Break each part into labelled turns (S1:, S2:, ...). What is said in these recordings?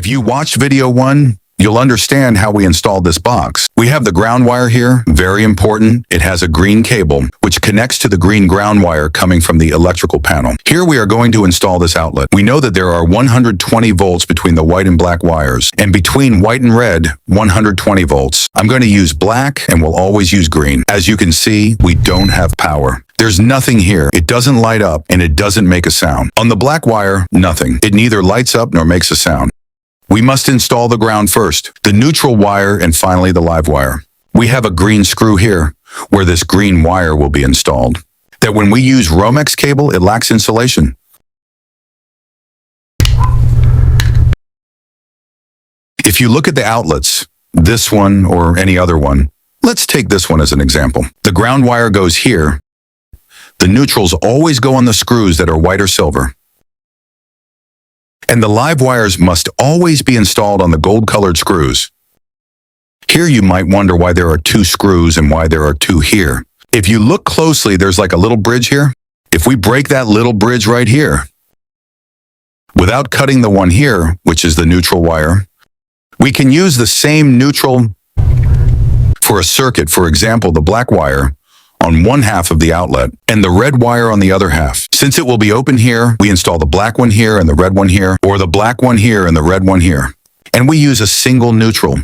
S1: If you watched video 1, you'll understand how we installed this box. We have the ground wire here, very important. It has a green cable, which connects to the green ground wire coming from the electrical panel. Here we are going to install this outlet. We know that there are 120 volts between the white and black wires, and between white and red, 120 volts. I'm going to use black and will always use green. As you can see, we don't have power. There's nothing here. It doesn't light up and it doesn't make a sound. On the black wire, nothing. It neither lights up nor makes a sound. We must install the ground first, the neutral wire, and finally the live wire. We have a green screw here, where this green wire will be installed. That when we use Romex cable, it lacks insulation. If you look at the outlets, this one or any other one, let's take this one as an example. The ground wire goes here. The neutrals always go on the screws that are white or silver. And the live wires must always be installed on the gold-colored screws. Here you might wonder why there are 2 screws and why there are 2 here. If you look closely, there's like a little bridge here. If we break that little bridge right here, without cutting the one here, which is the neutral wire, we can use the same neutral for a circuit, for example, the black wire, on one half of the outlet, and the red wire on the other half. Since it will be open here, we install the black one here and the red one here, or the black one here and the red one here. And we use a single neutral.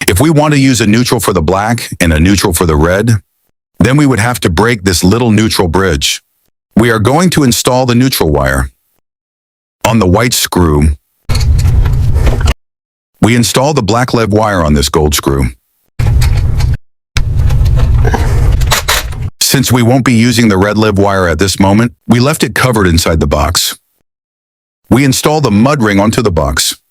S1: If we want to use a neutral for the black and a neutral for the red, then we would have to break this little neutral bridge. We are going to install the neutral wire. On the white screw, we install the black lead wire on this gold screw. Since we won't be using the red live wire at this moment, we left it covered inside the box. We install the mud ring onto the box.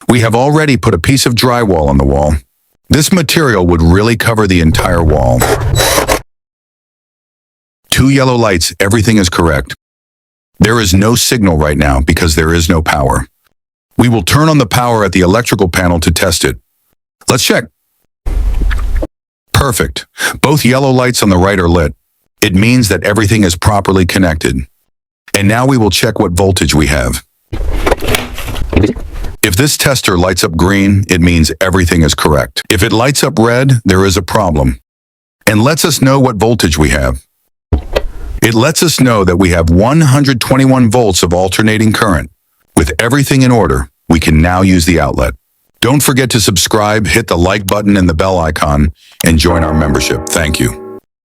S1: We have already put a piece of drywall on the wall. This material would really cover the entire wall. 2 yellow lights, everything is correct. There is no signal right now because there is no power. We will turn on the power at the electrical panel to test it. Let's check. Perfect. Both yellow lights on the right are lit. It means that everything is properly connected. And now we will check what voltage we have. If this tester lights up green, it means everything is correct. If it lights up red, there is a problem. And lets us know what voltage we have. It lets us know that we have 121 volts of alternating current. With everything in order, we can now use the outlet. Don't forget to subscribe, hit the like button and the bell icon, and join our membership. Thank you.